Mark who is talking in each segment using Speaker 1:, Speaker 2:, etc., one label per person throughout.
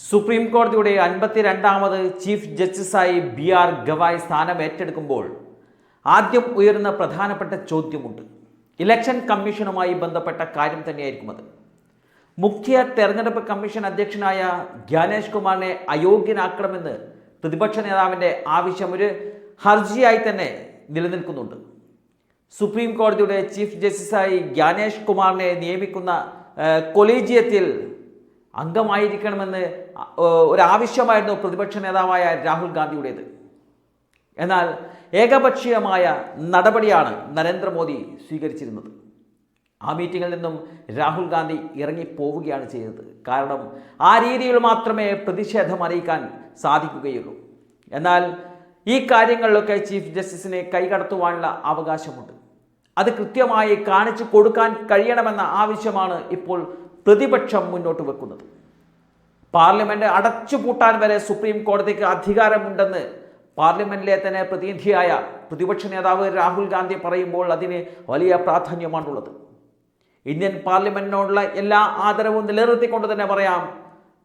Speaker 1: Supreme കോടതിയുടെ 52ാമത് chief ജസ്റ്റിസായി BR Gavai സ്ഥാനം ഏറ്റെടുക്കുമ്പോൾ ആദ്യം ഉയരുന്ന പ്രധാനപ്പെട്ട ചോദ്യമുണ്ട്. ഇലക്ഷൻ കമ്മീഷനുമായി ബന്ധപ്പെട്ട കാര്യം തന്നെയായിരിക്കും അത്. മുഖ്യ തെരഞ്ഞെടുപ്പ് കമ്മീഷൻ അധ്യക്ഷനായ ജ്ഞാനേഷ് കുമാറിനെ അയോഗ്യനാക്കണമെന്ന് പ്രതിപക്ഷ നേതാവിൻ്റെ ആവശ്യം ഒരു ഹർജിയായി തന്നെ നിലനിൽക്കുന്നുണ്ട്. സുപ്രീം കോടതിയുടെ ചീഫ് ജസ്റ്റിസായി ജ്ഞാനേഷ് കുമാറിനെ നിയമിക്കുന്ന കൊളീജിയത്തിൽ അംഗമായിരിക്കണമെന്ന് ഒരാവശ്യമായിരുന്നു പ്രതിപക്ഷ നേതാവായ രാഹുൽ ഗാന്ധിയുടേത്. എന്നാൽ ഏകപക്ഷീയമായ നടപടിയാണ് നരേന്ദ്രമോദി സ്വീകരിച്ചിരുന്നത്. ആ മീറ്റിങ്ങിൽ നിന്നും രാഹുൽ ഗാന്ധി ഇറങ്ങിപ്പോവുകയാണ് ചെയ്തത്. കാരണം ആ രീതിയിൽ മാത്രമേ പ്രതിഷേധം അറിയിക്കാൻ സാധിക്കുകയുള്ളൂ. എന്നാൽ ഈ കാര്യങ്ങളിലൊക്കെ ചീഫ് ജസ്റ്റിസിനെ കൈകടത്തുവാനുള്ള അവകാശമുണ്ട്. അത് കൃത്യമായി കാണിച്ചു കൊടുക്കാൻ കഴിയണമെന്ന ആവശ്യമാണ് ഇപ്പോൾ പ്രതിപക്ഷം മുന്നോട്ട് വെക്കുന്നത്. പാർലമെന്റ് അടച്ചുപൂട്ടാൻ വരെ സുപ്രീം കോടതിക്ക് അധികാരമുണ്ടെന്ന് പാർലമെന്റിലെ തന്നെ പ്രതിനിധിയായ പ്രതിപക്ഷ നേതാവ് രാഹുൽ ഗാന്ധി പറയുമ്പോൾ അതിന് വലിയ പ്രാധാന്യമാണുള്ളത്. ഇന്ത്യൻ പാർലമെന്റിനോടുള്ള എല്ലാ ആദരവും നിലനിർത്തിക്കൊണ്ട് തന്നെ പറയാം,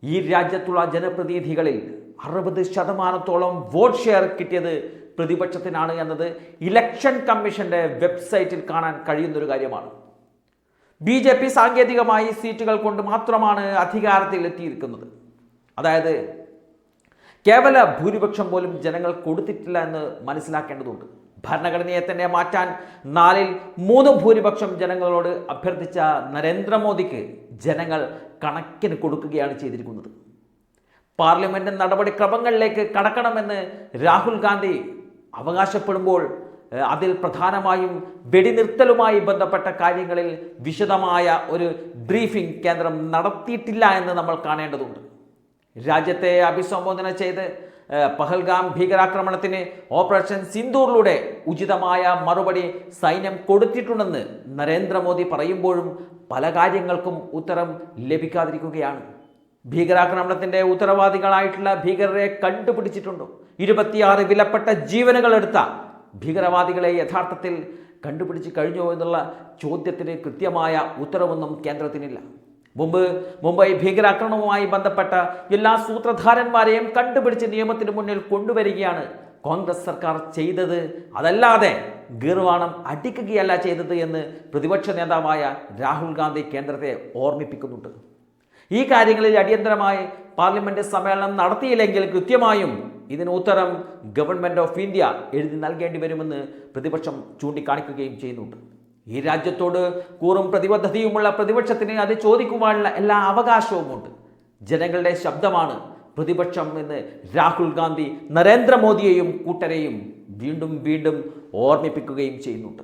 Speaker 1: ഈ രാജ്യത്തുള്ള ജനപ്രതിനിധികളിൽ 60% വോട്ട് ഷെയർ കിട്ടിയത് പ്രതിപക്ഷത്തിനാണ് എന്നത് ഇലക്ഷൻ കമ്മീഷന്റെ വെബ്സൈറ്റിൽ കാണാൻ കഴിയുന്നൊരു കാര്യമാണ്. BJP സാങ്കേതികമായി സീറ്റുകൾ കൊണ്ട് മാത്രമാണ് അധികാരത്തിൽ എത്തിയിരിക്കുന്നത്. അതായത് കേവല ഭൂരിപക്ഷം പോലും ജനങ്ങൾ കൊടുത്തിട്ടില്ല എന്ന് മനസ്സിലാക്കേണ്ടതുണ്ട്. ഭരണഘടനയെ തന്നെ മാറ്റാൻ 4/3 ഭൂരിപക്ഷം ജനങ്ങളോട് അഭ്യർത്ഥിച്ച നരേന്ദ്രമോദിക്ക് ജനങ്ങൾ കണക്കിന് കൊടുക്കുകയാണ് ചെയ്തിരിക്കുന്നത്. പാർലമെന്റ് നടപടിക്രമങ്ങളിലേക്ക് കടക്കണമെന്ന് രാഹുൽ ഗാന്ധി അവകാശപ്പെടുമ്പോൾ അതിൽ പ്രധാനമായും വെടിനിർത്തലുമായി ബന്ധപ്പെട്ട കാര്യങ്ങളിൽ വിശദമായ ഒരു ബ്രീഫിംഗ് കേന്ദ്രം നടത്തിയിട്ടില്ല എന്ന് നമ്മൾ കാണേണ്ടതുണ്ട്. രാജ്യത്തെ അഭിസംബോധന ചെയ്ത് പഹൽഗാം ഭീകരാക്രമണത്തിന് ഓപ്പറേഷൻ സിന്ദൂറിലൂടെ ഉചിതമായ മറുപടി സൈന്യം കൊടുത്തിട്ടുണ്ടെന്ന് നരേന്ദ്രമോദി പറയുമ്പോഴും പല കാര്യങ്ങൾക്കും ഉത്തരം ലഭിക്കാതിരിക്കുകയാണ്. ഭീകരാക്രമണത്തിൻ്റെ ഉത്തരവാദികളായിട്ടുള്ള ഭീകരരെ കണ്ടുപിടിച്ചിട്ടുണ്ടോ? 26 വിലപ്പെട്ട ജീവനുകൾ എടുത്ത ഭീകരവാദികളെ യഥാർത്ഥത്തിൽ കണ്ടുപിടിച്ച് കഴിഞ്ഞോ എന്നുള്ള ചോദ്യത്തിന് കൃത്യമായ ഉത്തരവൊന്നും കേന്ദ്രത്തിനില്ല. മുംബൈ ഭീകരാക്രമണവുമായി ബന്ധപ്പെട്ട എല്ലാ സൂത്രധാരന്മാരെയും കണ്ടുപിടിച്ച് നിയമത്തിന് മുന്നിൽ കൊണ്ടുവരികയാണ് കോൺഗ്രസ് സർക്കാർ ചെയ്തത്. അതല്ലാതെ ഗീർവാണം അടിക്കുകയല്ല ചെയ്തത് എന്ന് പ്രതിപക്ഷ നേതാവായ രാഹുൽ ഗാന്ധി കേന്ദ്രത്തെ ഓർമ്മിപ്പിക്കുന്നുണ്ട്. ഈ കാര്യങ്ങളിൽ അടിയന്തരമായി പാർലമെന്റ് സമ്മേളനം നടത്തിയില്ലെങ്കിൽ കൃത്യമായും ഇതിന് ഉത്തരം ഗവൺമെൻറ് ഓഫ് ഇന്ത്യ എഴുതി നൽകേണ്ടി വരുമെന്ന് പ്രതിപക്ഷം ചൂണ്ടിക്കാണിക്കുകയും ചെയ്യുന്നുണ്ട്. ഈ രാജ്യത്തോട് കൂറും പ്രതിബദ്ധതയുമുള്ള പ്രതിപക്ഷത്തിന് അത് ചോദിക്കുവാനുള്ള എല്ലാ അവകാശവുമുണ്ട്. ജനങ്ങളുടെ ശബ്ദമാണ് പ്രതിപക്ഷം എന്ന് രാഹുൽ ഗാന്ധി നരേന്ദ്രമോദിയെയും കൂട്ടരെയും വീണ്ടും വീണ്ടും ഓർമ്മിപ്പിക്കുകയും ചെയ്യുന്നുണ്ട്.